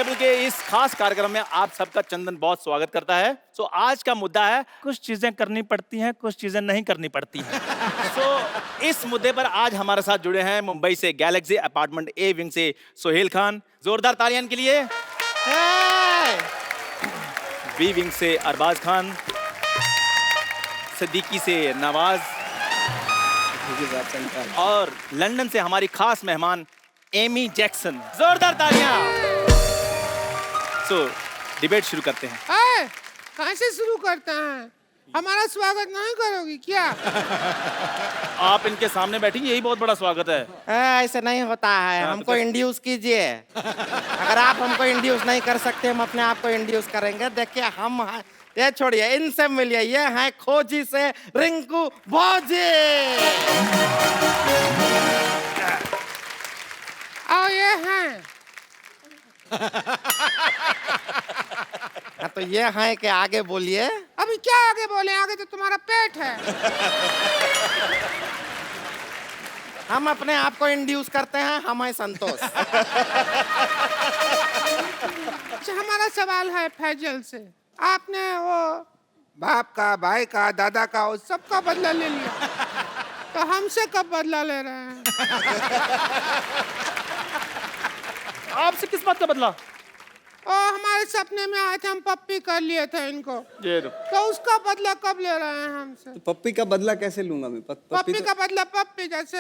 Table के इस खास कार्यक्रम में आप सबका चंदन बहुत स्वागत करता है। सो आज का मुद्दा है कुछ चीजें करनी पड़ती हैं, कुछ चीजें नहीं करनी पड़ती हैं। सो इस मुद्दे पर आज हमारे साथ जुड़े हैं मुंबई से गैलेक्सी अपार्टमेंट ए विंग से सोहेल खान, जोरदार तालियां इनके लिए। बी विंग से अरबाज खान, सिद्दीकी से नवाज और लंदन से हमारी खास मेहमान एमी जैक्सन। जोरदार तालियां। सो डिबेट शुरू करते हैं। कहाँ से शुरू करते हैं? हमारा स्वागत नहीं करोगी क्या? आप इनके सामने बैठी, यही बहुत बड़ा स्वागत है। ऐसे नहीं होता है, हमको इंड्यूस कीजिए। अगर आप हमको इंड्यूस नहीं कर सकते, हम अपने आप को इंड्यूस करेंगे। देखिए हम ये छोड़िए, इनसे मिलिए। ये हैं खोजी से रिंकू भौजी। और ये हैं हाँ, तो ये हैं कि आगे बोलिए। अभी क्या आगे बोले? आगे तो तुम्हारा पेट है। हम अपने आप को इंड्यूस करते हैं, हम हैं संतोष। अच्छा, हमारा सवाल है फैजल से। आपने वो बाप का, भाई का, दादा का, वो सबका बदला ले लिया, तो हमसे कब बदला ले रहे हैं? आपसे किस बात का बदला? हमारे सपने में आए थे, हम पप्पी कर लिए थे इनको, तो उसका बदला कब ले रहे हैं हमसे? तो पप्पी का बदला कैसे लूंगा मैं? पप्पी का बदला पप्पी जैसे।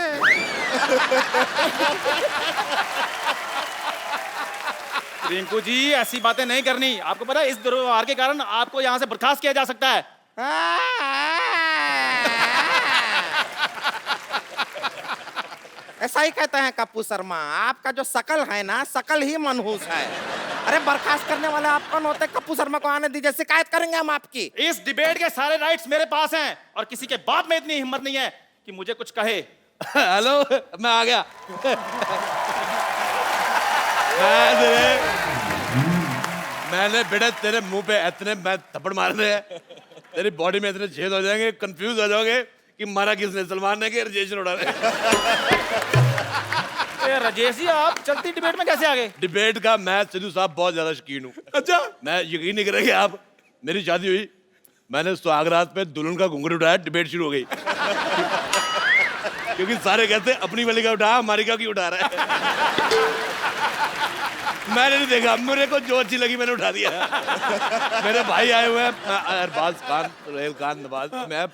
रिंकू जी, ऐसी बातें नहीं करनी। आपको पता है इस दुर्व्यवहार के कारण आपको यहाँ से बर्खास्त किया जा सकता है। ऐसा ही कहते हैं कप्पू शर्मा। आपका जो शकल है ना, शकल ही मनहूस है। अरे बर्खास्त करने वाले आप कौन होते? कप्पू शर्मा को आने दीजिए, शिकायत करेंगे हम आपकी। इस डिबेट के सारे राइट्स मेरे पास हैं और किसी के बाप में इतनी हिम्मत नहीं है कि मुझे कुछ कहे। हेलो, मैं आ गया। मैंने बेटा तेरे मुंह पे इतने मैं थप्पड़ मारने हैं, तेरी बॉडी में इतने छेद हो जाएंगे, कंफ्यूज हो जाओगे कि मारा किसने, सलमान ने कि राजेश उड़ा रहे। राजेश जी, आप चलती डिबेट में कैसे आ गए? डिबेट का मैं सिद्धू साहब बहुत ज्यादा शौकीन हूँ। अच्छा, मैं यकीन नहीं करेंगे आप, मेरी शादी हुई, मैंने सुहागरात पे दुल्हन का घुंघरू उठाया, डिबेट शुरू हो गई। क्योंकि सारे कहते अपनी वाली का उठा, हमारी का क्यों उठा रहा है। मैंने नहीं देखा, मेरे को जो अच्छी लगी मैंने उठा दिया। मेरे भाई आए हुए हैं, अरबाज खान, सोहेल खान, नवाज। मैं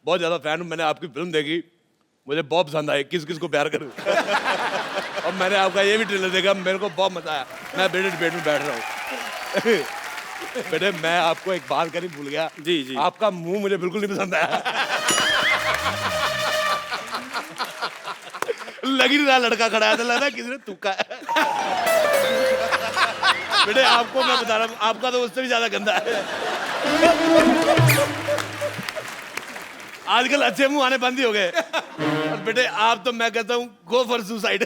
बहुत ज्यादा फैन हूँ, मैंने आपकी फिल्म देखी, मुझे बहुत पसंद आई, किस किस को प्यार करूं। और मैंने आपका ये भी ट्रेलर देखा, मेरे को बहुत मजा आया। मैं बेटे डिबेट में बैठ रहा हूँ। बेटे मैं आपको एक बात करनी भूल गया। जी जी। आपका मुंह मुझे बिल्कुल नहीं पसंद आया। लग ही नहीं रहा लड़का खड़ा है, तो लग रहा है किसी ने थूका है। बेटे आपको मैं बता रहा हूँ, आपका तो उससे भी ज्यादा गंदा है। आजकल अच्छे मुंह आने बंद ही हो गए। और बेटे आप तो मैं कहता हूँ गो फॉर सुसाइड।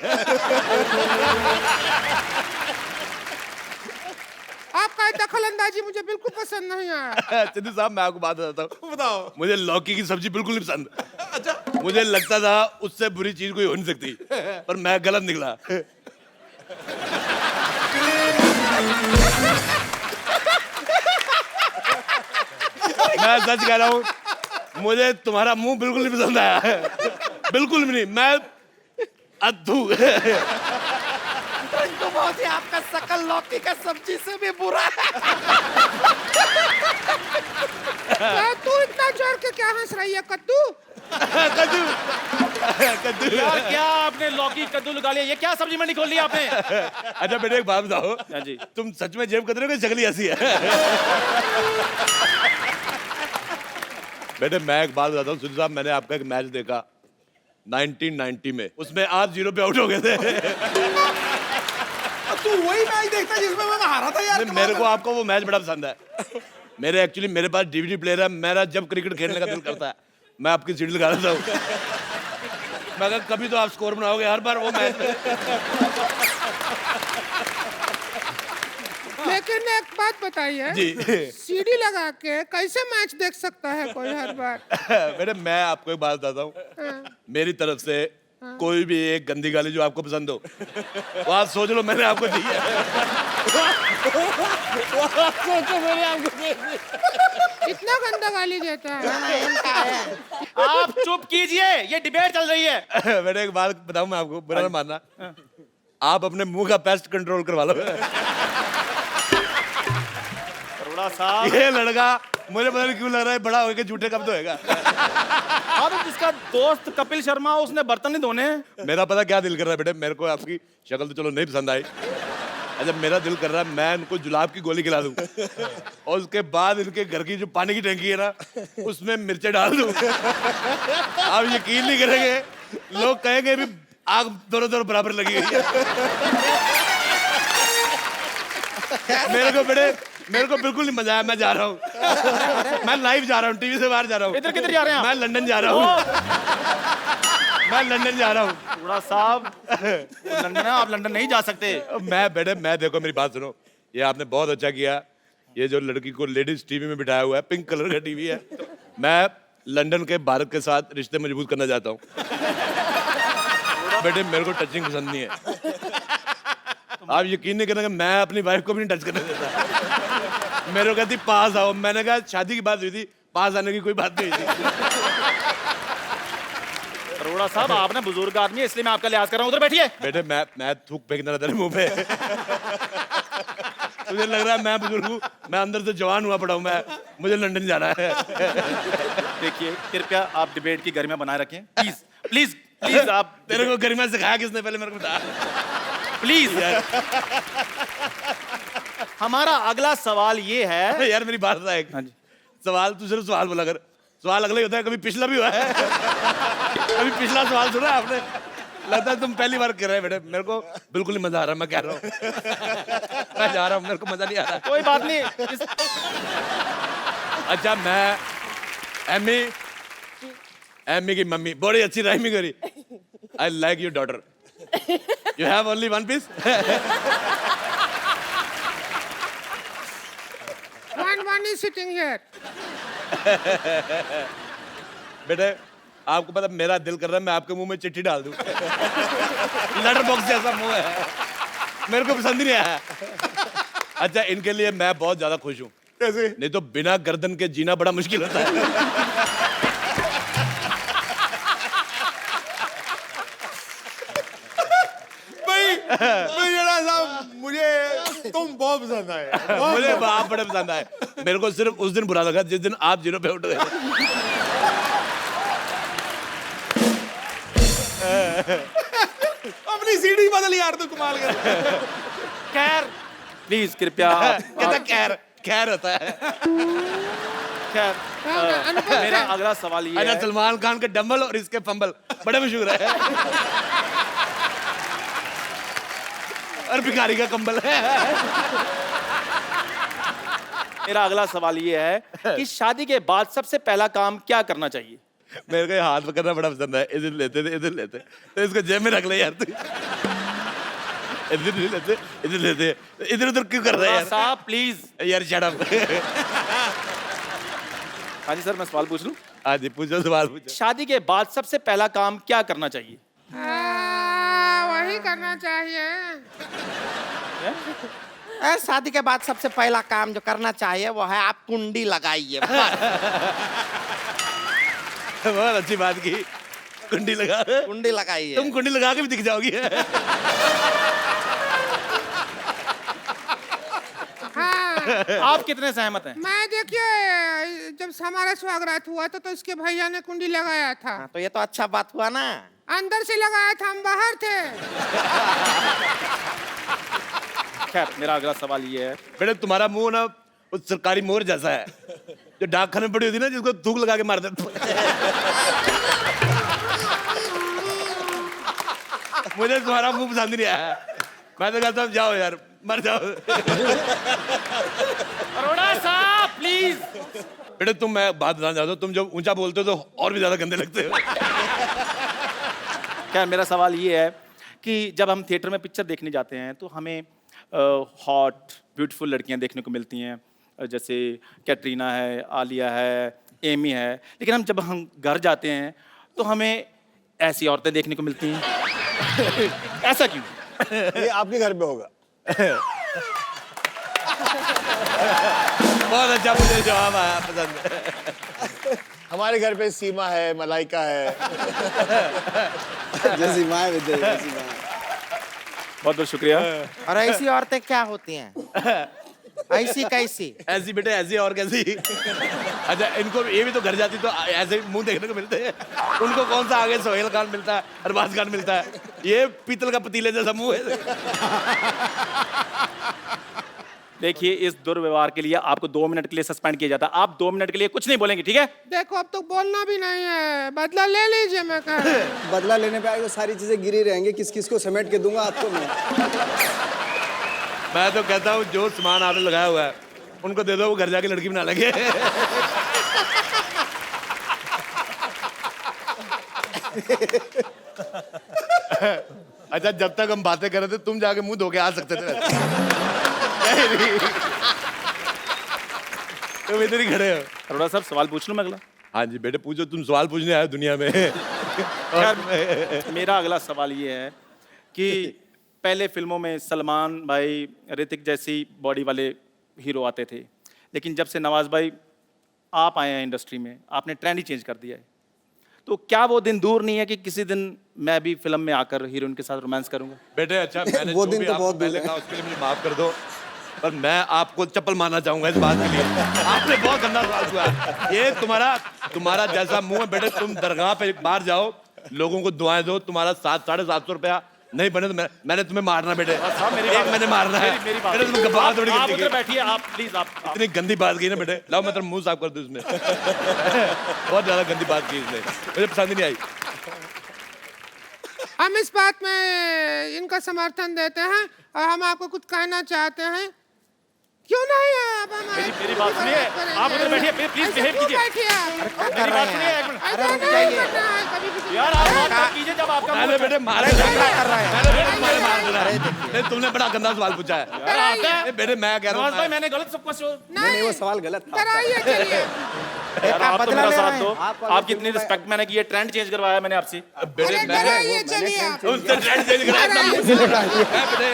आपका दखल अंदाजी मुझे बिल्कुल पसंद नहीं आया। सिद्धू साहब मैं आपको बात बताता हूँ। बताओ। मुझे लौकी की सब्जी बिल्कुल नहीं पसंद। अच्छा। मुझे लगता था उससे बुरी चीज कोई हो नहीं सकती, पर मैं गलत निकला। मैं सच कह रहा हूँ, मुझे तुम्हारा मुंह बिल्कुल नहीं पसंद आया है, बिल्कुल भी नहीं। मैं अद्भु। तो बहुत ही आपका शकल लौकी का सब्जी से भी बुरा है। तू इतना जोर के क्या हंस रही है कद्दू? कद्दू। कद्दू। यार क्या आपने लौकी कद्दू लगा लिया? ये क्या सब्जी मंडी खोल ली आपने? अच्छा बेटे एक बात बताओ। हाँ जी। तुम सच में जेब कतरे की शक्ल ऐसी है? बेटे मैं एक बात बताता हूँ सिद्धू साहब, मैंने आपका एक मैच देखा 1990 में, उसमें आप 0 पे आउट हो गए थे। तू वही मैच देखता जिसमें मैं हारा था यार। मेरे को आपका वो मैच बड़ा पसंद है। मेरे पास डीवीडी प्लेयर है, मेरा जब क्रिकेट खेलने का दिल करता है मैं आपकी सीडी लगा देता हूँ। मैं कहा कभी तो आप स्कोर बनाओगे, हर बार वो मैच में। लेकिन एक बात बताइए जी। सीडी लगा के कैसे मैच देख सकता है कोई हर बार? बेटे मैं आपको एक बात बताता हूँ, मेरी तरफ से कोई भी एक गंदी गाली जो आपको पसंद हो वो आप सोच लो मैंने आपको दी है। सोचो मैंने आपको दे दी। इतना गंदा गाली देता है। ना, इनका है। आप चुप कीजिए, ये डिबेट चल रही है। मैंने एक बात बताऊं मैं आपको, बुरा ना मानना, आप अपने मुंह का पेस्ट कंट्रोल करवा लो। अरोड़ा साहब, ये लड़का मुझे पता नहीं क्यों लग रहा है बड़ा होकर झूठे कब तो होएगा। अब जिसका दोस्त कपिल शर्मा उसने बर्तन नहीं धोने। मेरा पता क्या दिल कर रहा है बेटे, मेरे को आपकी शक्ल तो चलो नहीं पसंद आई, अच्छा मेरा दिल कर रहा है मैं इनको जुलाब की गोली खिला दूं और उसके बाद इनके घर की जो पानी की टंकी है ना उसमें मिर्चे डाल दूं। आप यकीन नहीं करेंगे, लोग कहेंगे भी आग दोनों दोनों बराबर लगी हुई है। मेरे को बेटे, मेरे को बिल्कुल नहीं मजा आया, मैं जा रहा हूँ, मैं लाइव जा रहा हूँ, टीवी से बाहर जा रहा हूँ। इधर किधर जा रहे हैं आप? मैं लंदन जा रहा हूँ, मैं लंदन जा रहा हूँ। अरोड़ा साहब, लंदन है, आप लंदन नहीं जा सकते। मैं बेटे, मैं देखो मेरी बात सुनो, ये आपने बहुत अच्छा किया, ये जो लड़की को लेडीज टीवी में बिठाया हुआ है, पिंक कलर का टीवी है, मैं लंदन के भारत के साथ रिश्ते मजबूत करना चाहता हूँ। बेटे मेरे को टचिंग पसंद नहीं है, आप यकीन नहीं करेंगे, मैं अपनी वाइफ को भी नहीं टच करने देता। मेरे को कहती पास आओ, मैंने कहा शादी की बात हुई थी, पास आने की कोई बात नहीं हुई थी। अरोड़ा साहब, आपने बुजुर्ग आदमी है इसलिए मैं आपका लिहाज कर रहा हूँ, उधर बैठिए। बेटे मैं थूक फेंकना था तेरे मुंह पे। मुझे लग रहा है मैं बुजुर्ग हूँ, मैं अंदर से जवान हुआ पड़ा हूँ, मैं मुझे लंदन जाना है। देखिए, कृपया आप डिबेट की गरिमा बनाए रखें, प्लीज प्लीज प्लीज। आप तेरे को गरिमा सिखाया किसने, पहले मेरे को बता। प्लीज यार। हमारा अगला सवाल ये है। यार मेरी बात है, हाँ जी। सवाल तू सिर्फ सवाल बोला कर, सवाल अगला ही होता है, कभी पिछला भी हुआ है। कभी पिछला सवाल सुना है आपने? लगता है तुम पहली बार कर रहे हैं बेटे, मेरे को बिल्कुल नहीं मजा आ रहा, मैं कह रहा हूँ। मैं जा रहा हूँ, मेरे को मजा नहीं आ रहा। कोई बात नहीं। अच्छा मैं एमी की मम्मी बड़ी अच्छी राइमिंग करी। I like your daughter, you have only one piece. One is sitting here. बेटे आपको पता मेरा दिल कर रहा है मैं आपके मुंह में चिट्ठी डाल दूं। लेटर बॉक्स जैसा मुंह है, मेरे को पसंद ही नहीं आया। अच्छा इनके लिए मैं बहुत ज्यादा खुश हूँ, कैसे? नहीं तो बिना गर्दन के जीना बड़ा मुश्किल होता है। मुझे तुम बहुत पसंद आए, मुझे आप बड़े पसंद आए। मेरे को सिर्फ उस दिन बुरा लगा जिस दिन आप जीरो पे उठ गए। अपनी सीढ़ी बदल यार, तू कमाल कर। खैर प्लीज कृपया कहता खैर होता है। खैर मेरा अगला सवाल ये है। सलमान खान के डंबल और इसके फंबल बड़े मशहूर है। और भिखारी का कंबल है। मेरा अगला सवाल ये है कि शादी के बाद सबसे पहला काम क्या करना चाहिए? मेरे को ये हाथ पकड़ना बड़ा पसंद है, इधर लेते थे इधर लेते, तो इसको जेब में रख ले यार तू। इधर नहीं लेते इधर लेते, इधर उधर क्यों कर रहा है यार? साहब प्लीज। यार शट अप। हाँ जी सर, मैं सवाल पूछ लूं? हाँ जी पूछो, सवाल पूछो। शादी के बाद सबसे पहला काम क्या करना चाहिए? वही करना चाहिए। शादी के बाद सबसे पहला काम जो करना चाहिए वो है आप कुंडी लगाइए। बहुत अच्छी बात की, कुंडी लगा। कुंडी लगाइए। तुम कुंडी लगा के भी दिख जाओगी। हाँ, आप कितने सहमत हैं? मैं देखिए जब हमारा स्वागत हुआ तो इसके भैया ने कुंडी लगाया था। हाँ, तो ये तो अच्छा बात हुआ ना। अंदर से लगाया था, हम बाहर थे। खैर मेरा अगला सवाल ये है। बेटे तुम्हारा मुंह ना उस सरकारी मोहर जैसा है जो डाकखाने में पड़ी होती ना, जिसको थूक लगा के मार देते। मुझे तुम्हारा मुंह पसंद नहीं आया, मैं तो कहता हूँ जाओ यार मर जाओ। अरोड़ा साहब प्लीज। बेटे तुम, मैं बात बताना चाहता हूँ, तुम जब ऊंचा बोलते हो तो और भी ज्यादा गंदे लगते हो। खैर मेरा सवाल ये है कि जब हम थिएटर में पिक्चर देखने जाते हैं तो हमें हॉट ब्यूटीफुल लड़कियां देखने को मिलती हैं, जैसे कैटरीना है, आलिया है, एमी है, लेकिन जब हम घर जाते हैं तो हमें ऐसी औरतें देखने को मिलती हैं। ऐसा क्यों? ये आपके घर पे होगा। बहुत अच्छा, मुझे जवाब आया, पसंद है। हमारे घर पे सीमा है, मलाइका है। जैसी माँ विजय जैसी माँ। बहुत बहुत शुक्रिया। और ऐसी औरतें क्या होती हैं? ऐसी कैसी? ऐसी बेटे ऐसी और कैसी। अच्छा, इनको ये भी तो घर जाती तो ऐसे मुंह देखने को मिलते हैं। उनको कौन सा आगे सोहेल खान मिलता है, अरबाज खान मिलता है, ये पीतल का पतीले जैसा मुंह है। देखिए, इस दुर्व्यवहार के लिए आपको 2 मिनट के लिए सस्पेंड किया जाता है। आप 2 मिनट के लिए कुछ नहीं बोलेंगे, ठीक है? देखो अब तो बोलना भी नहीं है, बदला ले लीजिए। मैं कह रहा हूं। बदला लेने पे आएगा, सारी चीजें गिरी रहेंगी, किस किस को समेट के दूंगा आपको मैं। मैं तो कहता हूँ जो सामान आपने लगाया हुआ है उनको दे दो, वो घर जाके लड़की बना लेंगे। अच्छा, जब तक हम बातें कर रहे थे तुम जाके मुंह धो के आ सकते थे। तुम इधर ही खड़े हो। अरोड़ा साहब, सवाल पूछ लूं मैं अगला? हाँ जी बेटे, पूछो, तुम सवाल पूछने आए हो दुनिया में। खैर, मेरा अगला सवाल ये है कि पहले फिल्मों में सलमान भाई, ऋतिक जैसी बॉडी वाले हीरो आते थे, लेकिन जब से नवाज भाई आप आए हैं इंडस्ट्री में, आपने ट्रेंड ही चेंज कर दिया है। तो क्या वो दिन दूर नहीं है कि किसी दिन मैं भी फिल्म में आकर हीरोइन के साथ रोमांस करूंगा? बेटे अच्छा, मैंने वो जो दिन भी तो आपको बहुत दूर पहले है। कहा उसके लिए मुझे माफ कर दो, पर मैं आपको चप्पल मारना चाहूंगा इस बात के लिए। आपने बहुत गंदा सवाल हुआ है। ये तुम्हारा जैसा मुंह है बेटे, तुम दरगाह पे बाहर जाओ, लोगों को दुआएं दो, तुम्हारा 700-750 रुपया नहीं बने तो मैंने तुम्हें मारना बेटे। एक मैंने मारना है। मेरी बात। बेटे, तुम बात थोड़ी आप गंदी उधर की। बैठिए, आप प्लीज, आप इतनी गंदी बात की ना बेटे, लाओ मैं तेरा मुंह साफ कर दूं इसमें। बहुत ज्यादा गंदी बात की इसने, मुझे पसंद ही नहीं आई। हम इस बात में इनका समर्थन देते हैं और हम आपको कुछ कहना चाहते हैं। क्यों नहीं है? अब हमारे मेरी बात सुनिए, आप उधर बैठिए, प्लीज बिहेव कीजिए। बैठिए आप। मेरी बात सुनिए एक मिनट। ऐसा नहीं करना है कभी भी। यार, आप बात मत कीजिए जब आपका मैंने मुंह- बेटे मारे कर रहा है। मैंने बेटे तुम्हारे मार देना है। नहीं, तुमने बड़ा गंदा सवाल पूछा है। यार, आता है। नहीं, बेटे मैं कह रहा नवाज भाई, हूँ मैंने गलत सब कुछ नहीं, वो सवाल गलत था। कराइए, चलिए। यार, आप तो बदला मेरा ले साथ रहे दो। हैं। आपकी इतनी रिस्पेक्ट मैंने की है, ट्रेंड चेंज करवाया मैंने आपसे। बेटे अरे मैं कराइए, चलिए आप। उनसे ट्रेंड चेंज कराया बेटे।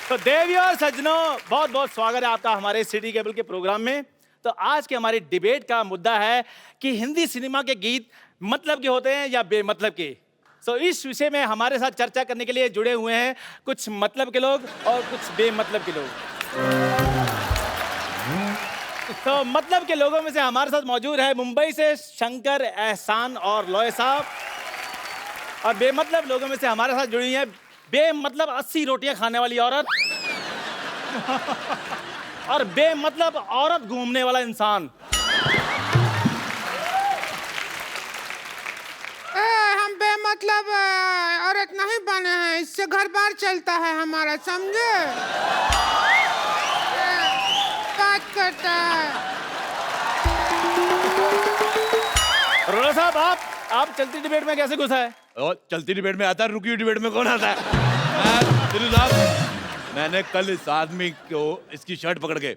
तो देवी और सज्जनों, बहुत बहुत स्वागत है आपका हमारे सिटी केबल के प्रोग्राम में। तो आज के हमारी डिबेट का मुद्दा है कि हिंदी सिनेमा के गीत मतलब के होते हैं या बेमतलब के। तो इस विषय में हमारे साथ चर्चा करने के लिए जुड़े हुए हैं कुछ मतलब के लोग और कुछ बेमतलब के लोग। तो मतलब के लोगों में से हमारे साथ मौजूद है मुंबई से शंकर, एहसान और लॉय साहब। और बेमतलब लोगों में से हमारे साथ जुड़ी है बेमतलब 80 रोटियां खाने वाली औरत और बेमतलब औरत घूमने वाला इंसान। हम बेमतलब औरत नहीं बने हैं, इससे घर बार चलता है हमारा, समझे? बात करता है। रोला साहब, आप चलती डिबेट में कैसे घुसा है? और चलती डिबेट में आता है, रुकी हुई डिबेट में कौन आता है? मैंने कल इस आदमी को इसकी शर्ट पकड़ के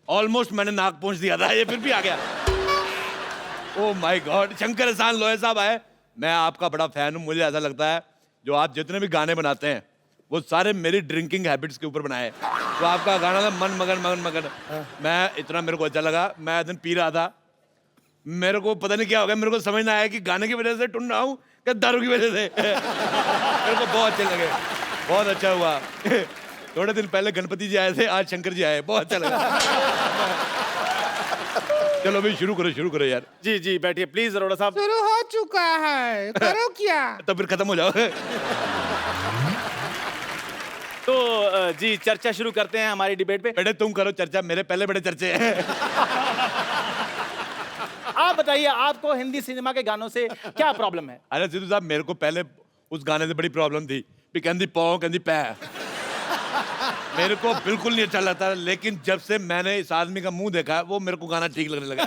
ऑलमोस्ट मैंने नाक पहुंच दिया था, ये फिर भी आ गया। ओह माय गॉड, शंकर, एहसान, लोहे साहब आए। मैं आपका बड़ा फैन हूँ। मुझे ऐसा लगता है जो आप जितने भी गाने बनाते हैं वो सारे मेरी ड्रिंकिंग हैबिट्स के ऊपर बनाए हैं। तो आपका गाना था मन मगन मगन मगन, मैं इतना मेरे को अच्छा लगा। मैं दिन पी रहा था, मेरे को पता नहीं क्या हो गया, मेरे को समझ ना आया कि गाने की वजह से टुन रहा हूँ क्या दारू की वजह से। मेरे को बहुत अच्छे लगे, बहुत अच्छा हुआ। थोड़े दिन पहले गणपति जी आए थे, आज शंकर जी आए, बहुत अच्छा लगा। चलो अभी शुरू करो यार। जी जी, बैठिए प्लीज अरोड़ा साहब। शुरू हो चुका है, करो क्या? तो फिर खत्म हो जाओ। तो जी, चर्चा शुरू करते हैं हमारी डिबेट पे। बेटे तुम करो चर्चा, मेरे पहले बड़े चर्चे हैं। आप बताइए, आपको हिंदी सिनेमा के गानों से क्या प्रॉब्लम है? अरे सिद्धू साहब, मेरे को पहले उस गाने से बड़ी प्रॉब्लम थी कि कहती पाओ कहती पै, मेरे को बिल्कुल नहीं अच्छा लगता। लेकिन जब से मैंने इस आदमी का मुंह देखा वो मेरे को गाना ठीक लगने लगा।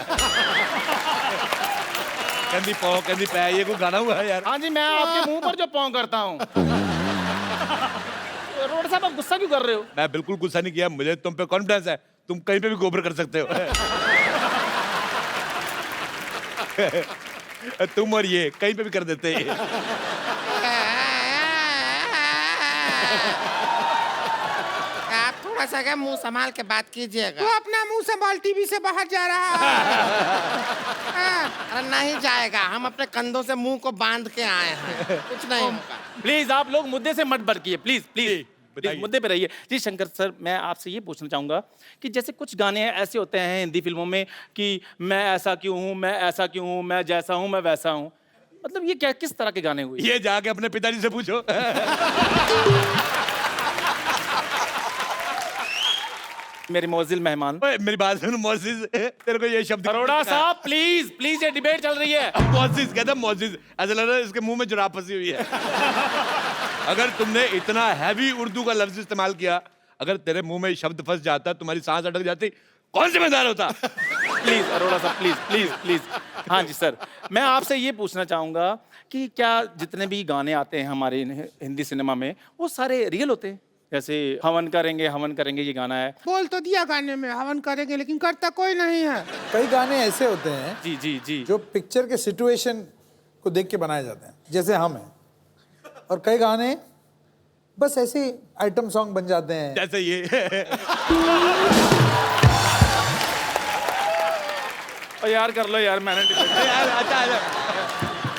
कहती पाओ कहती पै, ये कोई गाना हुआ है यार? हाँ जी, मैं आपके मुंह पर जो पौं करता हूँ। अरोड़ा साहब, आप गुस्सा क्यों कर रहे हो? मैं बिल्कुल गुस्सा नहीं किया, मुझे तुम पे कॉन्फिडेंस है, तुम कहीं पे भी गोबर कर सकते हो। तुम और ये कहीं पे भी कर देते हैं। आप थोड़ा सा क्या मुंह संभाल के बात कीजिएगा। तू अपना मुंह संभाल, टीवी से बाहर जा रहा है। हाँ, अरे नहीं जाएगा, हम अपने कंधों से मुंह को बांध के आए हैं, कुछ नहीं होगा। प्लीज आप लोग मुद्दे से मत भटकिए, प्लीज प्लीज बताइए। मुद्दे पे रहिए। जी शंकर सर, मैं आपसे ये पूछना चाहूंगा कि जैसे कुछ गाने ऐसे होते हैं हिंदी फिल्मों में कि मैं ऐसा क्यों हूँ, मैं ऐसा क्यों हूँ, मैं जैसा हूँ मैं वैसा हूँ, मतलब ये क्या किस तरह के गाने हुए? ये जाके अपने पिताजी से पूछो। मेरे मोजिल मेहमान ओए, मेरी बात सुन मोजिज, तेरे को ये शब्द अरोड़ा साहब प्लीज प्लीज, ये डिबेट चल रही है। मोजिज कहता है, मोजिज ऐसा लग रहा है इसके मुंह में जुराब फंसी हुई है। अगर तुमने इतना हैवी उर्दू का लफ्ज इस्तेमाल किया, अगर तेरे मुंह में शब्द फंस जाता, तुम्हारी सांस अटक जाती, कौन जिम्मेदार होता? प्लीज अरोड़ा साहब प्लीज प्लीज प्लीज। हाँ जी सर, मैं आपसे ये पूछना चाहूंगा कि क्या जितने भी गाने आते हैं हमारे हिंदी सिनेमा में वो सारे रियल होते हैं? जैसे हवन करेंगे ये गाना है। बोल तो दिया गाने में हवन करेंगे, लेकिन करता कोई नहीं है। कई गाने ऐसे होते हैं जी जी जी जो पिक्चर के सिचुएशन को देख के बनाए जाते हैं, जैसे हम हैं, और कई गाने बस ऐसे आइटम सॉन्ग बन जाते हैं। जैसे ये। और यार कर लो यार, मैंने डिबेट यार अच्छा आजा।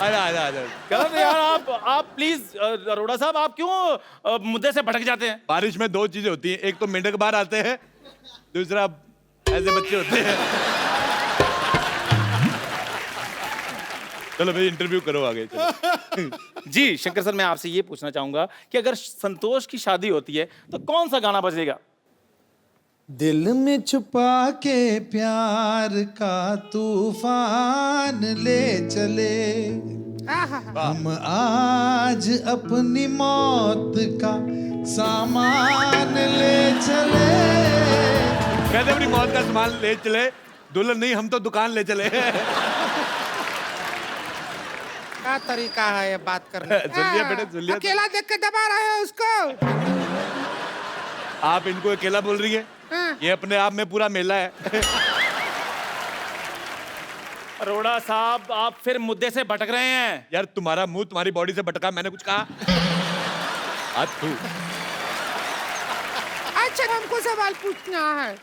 गलत यार। आप प्लीज अरोड़ा साहब, आप क्यों मुद्दे से भटक जाते हैं? बारिश में दो चीजें होती हैं, एक तो मेंढक बाहर आते हैं, दूसरा ऐसे बच्चे होते हैं। चलो भाई इंटरव्यू करो आगे, चलो। जी शंकर सर, मैं आपसे ये पूछना चाहूंगा कि अगर संतोष की शादी होती है तो कौन सा गाना बजेगा? दिल में छुपा के प्यार का तूफान ले चले, हम आज अपनी मौत का सामान ले चले। कहते अपनी मौत का सामान ले चले, दुल्हन नहीं हम तो दुकान ले चले। क्या तरीका है ये बात करने का? सुन लिया बेटे, सुन लिया। अकेला देख के दबा रहे हो उसको। आप इनको अकेला बोल रही है? हाँ। ये अपने आप में पूरा मेला है। अरोड़ा साहब, आप फिर मुद्दे से भटक रहे हैं। यार तुम्हारा मुंह तुम्हारी बॉडी से भटका, मैंने कुछ कहा? तू अच्छा हमको सवाल पूछना है,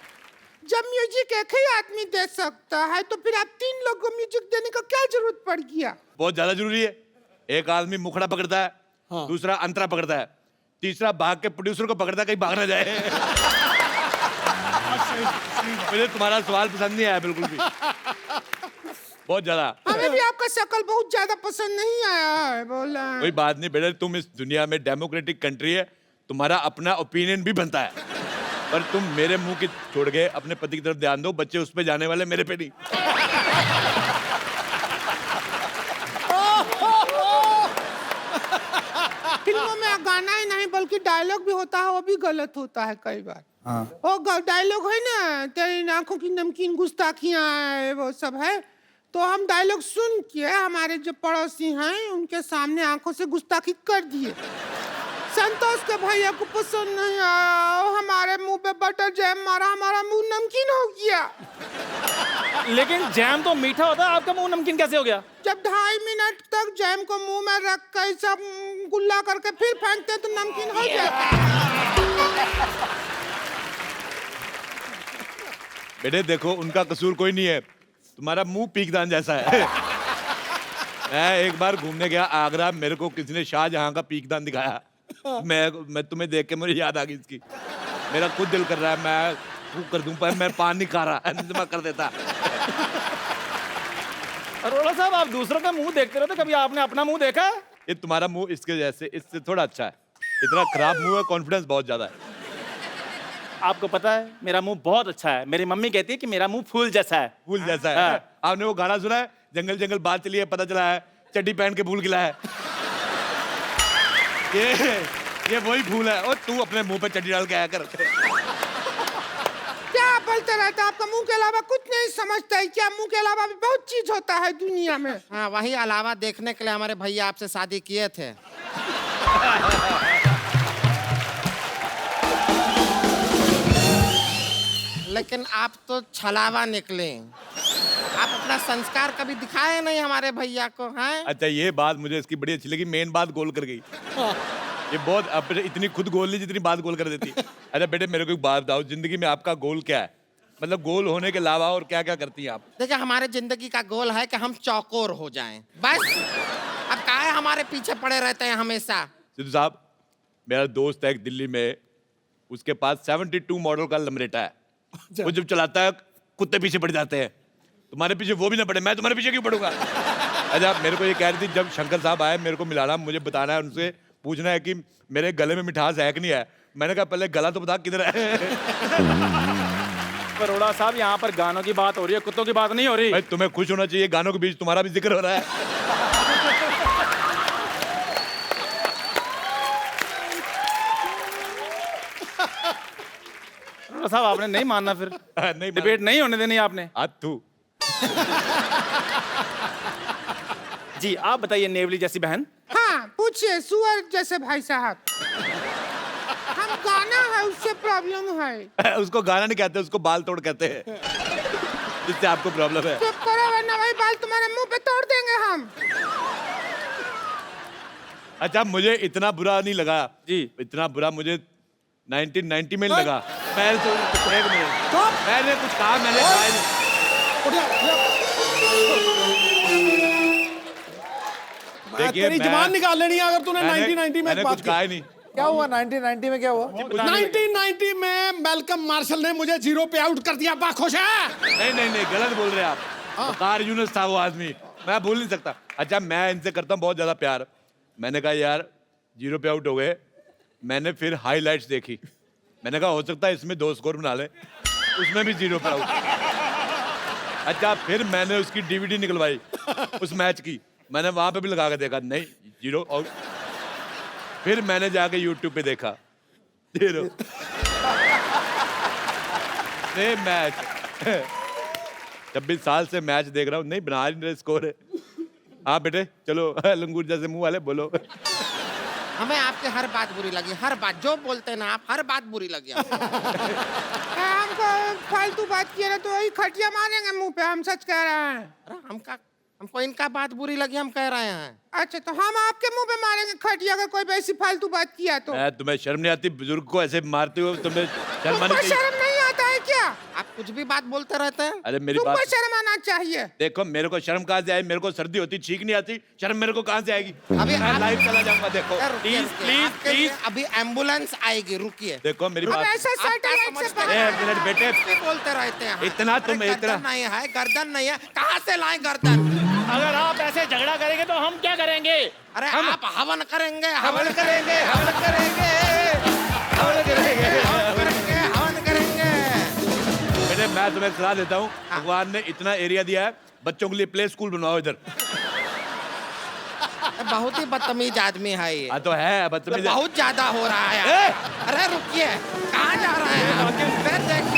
जब म्यूजिक एक ही आदमी दे सकता है तो फिर आप 3 लोग को म्यूजिक देने का क्या जरूरत पड़ गया? बहुत ज्यादा जरूरी है। एक आदमी मुखड़ा पकड़ता है, दूसरा अंतरा पकड़ता है, तीसरा भाग के प्रोड्यूसर को पकड़ता है कहीं भाग ना जाए। मुझे तुम्हारा सवाल पसंद नहीं आया बिल्कुल भी, बहुत ज्यादा। हमें भी आपका शक्ल बहुत ज्यादा पसंद नहीं आया है, बोला। कोई बात नहीं बेटा, तुम इस दुनिया में डेमोक्रेटिक कंट्री है, तुम्हारा अपना ओपिनियन भी बनता है, पर तुम मेरे मुंह की छोड़ के अपने पति की तरफ ध्यान दो, बच्चे उस पे जाने वाले, मेरे पे नहीं। फिल्मों में गाना ही नहीं बल्कि डायलॉग भी होता है, वो भी गलत होता है कई बार। वो डायलॉग है ना, तेरी आंखों की नमकीन गुस्ताखियां है, वो सब है, तो हम डायलॉग सुन के हमारे जो पड़ोसी हैं उनके सामने आंखों से गुस्ताखी कर दिए। संतोष के भैया को पसंद नहीं आया, हमारे मुंह पे बटर जैम मारा, हमारा मुंह नमकीन हो गया। लेकिन जैम तो मीठा होता है, आपका मुंह नमकीन कैसे हो गया? जब 2.5 मिनट तक जैम को मुंह में रख कर सब गुल्ला करके फिर फेंकते तो नमकीन हो जाता। बेटे देखो, उनका कसूर कोई नहीं है, तुम्हारा मुंह पीकदान जैसा है। मैं एक बार घूमने गया आगरा, मेरे को किसी ने शाहजहां का पीकदान दिखाया, मैं तुम्हें देख के मुझे याद आ गई इसकी। मेरा खुद दिल कर रहा है मैं फूक कर दूं, पर मैं पान नहीं खा रहा, इंतजाम कर देता। अरोड़ा साहब, आप दूसरों का मुंह देखते रहते, कभी आपने अपना मुंह देखा है? ये तुम्हारा मुंह इसके जैसे, इससे थोड़ा अच्छा है, इतना खराब मुंह है, कॉन्फिडेंस बहुत ज्यादा है। आपको पता है मेरा मुंह बहुत अच्छा है, मेरी मम्मी कहती है कि मेरा मुंह फूल जैसा है। फूल जैसा है। हाँ। आपने वो गाना सुना है, जंगल जंगल बात चली है, पता चला है चड्डी पहन के फूल खिला है। ये वही फूल है। और तू अपने मुंह पे चड्डी डाल के आया कर। क्या बोलते रहता, आपका मुंह के अलावा कुछ नहीं समझता है क्या? मुंह के अलावा भी बहुत चीज होता है दुनिया में। हाँ, वही अलावा देखने के लिए हमारे भैया आपसे शादी किए थे। लेकिन आप तो छलावा निकले, आप अपना संस्कार कभी दिखाए नहीं हमारे भैया को, हैं? अच्छा, ये बात मुझे इसकी बड़ी अच्छी लगी, मेन बात गोल कर गई। ये बहुत अपने इतनी खुद गोल नहीं जितनी बात गोल कर देती। अच्छा बेटे मेरे को एक बात बताओ, जिंदगी में आपका गोल क्या है? मतलब गोल होने के अलावा और क्या क्या करती हैं आप? देखिए हमारे जिंदगी का गोल है कि हम चौकोर हो जाएं बस। अब काहे हमारे पीछे पड़े रहते हैं हमेशा। सिद्धू साहब, मेरा दोस्त है एक दिल्ली में, उसके पास 72 मॉडल का लमरेटा है। वो जब चलाता है कुत्ते पीछे पड़ जाते हैं। तुम्हारे पीछे वो भी ना पड़े, मैं तुम्हारे पीछे क्यों पड़ूंगा? अच्छा मेरे को ये कह रही थी, जब शंकर साहब आए मेरे को मिलाना, मुझे बताना है, उनसे पूछना है कि मेरे गले में मिठास है कि नहीं है। मैंने कहा पहले गला तो बता किधर है। अरोड़ा साहब, यहाँ पर गानों की बात हो रही है, कुत्तों की बात नहीं हो रही। भाई तुम्हें खुश होना चाहिए, गानों के बीच तुम्हारा भी जिक्र हो रहा है। अरोड़ा साहब आपने नहीं मानना फिर, नहीं डिबेट नहीं होने देनी आपने। तू जी आप बताइए नेवली जैसी बहन। हाँ पूछिए सुअर जैसे भाई साहब। हम गाना है उससे प्रॉब्लम है। उसको गाना नहीं कहते, उसको बाल तोड़ कहते हैं। इससे आपको प्रॉब्लम है। चुप करो वरना वही बाल तुम्हारे मुंह पे तोड़ देंगे हम। अच्छा मुझे इतना बुरा नहीं लगा जी। इतना बुरा मुझे 1990 में लगा। मैंने तो एक मिनट, मैंने कुछ कहा, मैंने कहा ही नहीं। देखिए तेरी जबान निकाल लेनी है अगर तूने 1990 में मैंने एक बात कुछ कहा ही नहीं। क्या हुआ 1990 में क्या हुआ? 1990 में मेलकम मार्शल ने मुझे 0 पे आउट कर दिया। बा खुश है? नहीं गलत बोल रहे हैं आप। वकार यूनुस था वो आदमी, मैं भूल नहीं सकता। अच्छा मैं इनसे करता हूँ बहुत ज्यादा प्यार। मैंने कहा यार 0 पे आउट हो गए। मैंने फिर हाईलाइट्स देखी, मैंने कहा हो सकता है इसमें 2 स्कोर बना ले, उसमें भी 0 पे आउट। अच्छा फिर मैंने उसकी DVD निकलवाई उस मैच की, मैंने वहां पे भी लगा के देखा, नहीं 0 आउट। फिर मैंने जाके YouTube पे देखा 0 सेम मैच। 26 साल से मैच देख रहा हूँ, नहीं बना नहीं रहे स्कोर है। हाँ बेटे चलो, लंगूर जैसे मुंह वाले बोलो। हमें आपकी हर बात बुरी लगी, हर बात जो बोलते हैं ना आप, हर बात बुरी लगी हमको फालतू बात किया ना तो वही खटिया मारेंगे मुंह पे। हम सच कह रहे हैं। अरे हमको इनका बात बुरी लगी, हम कह रहे हैं। अच्छा तो हम आपके मुंह पे मारेंगे खटिया अगर कोई ऐसी फालतू बात किया तो। तुम्हें शर्म नहीं आती? बुजुर्ग को ऐसे मारते हो, तुम्हें शर्म आनी तुमको चाहिए। शर्म नहीं आता है क्या? आप कुछ भी बात बोलते रहते हैं। अरे मेरी तुमको बात शर्म आना चाहिए। देखो, मेरे को शर्म कहाँ से आई? मेरे को सर्दी होती छींक नहीं आती, शर्म मेरे को कहाँ से आएगी? अभी मैं आप- लाइव चला जाऊंगा। देखो रुकिए, रुकिए, आपके लिए अभी एम्बुलेंस आएगी, रुकिए। देखो मेरी अब बात, ऐसा आप क्या सैटेलाइट से समझते हैं? एक मिनट बेटे, कुछ भी बोलते रहते हैं। इतना तुम अरे इतना- गर्दन नहीं है, गर्दन नहीं है, कहाँ से लाएं गर्दन? अगर आप ऐसे झगड़ा करेंगे तो हम क्या करेंगे? अरे आप हवन करेंगे, हवन करेंगे, हवन करेंगे, हवन करेंगे। हवन करेंगे। बेटे मैं तुम्हें सलाह देता हूँ, भगवान ने इतना एरिया दिया है, बच्चों के लिए प्ले स्कूल बनवाओ इधर। बहुत ही बदतमीज आदमी है ये। हाँ तो है बदतमीज। बहुत ज्यादा हो रहा है। ए! अरे रुकिए, कहाँ जा रहे हैं? फिर देखिए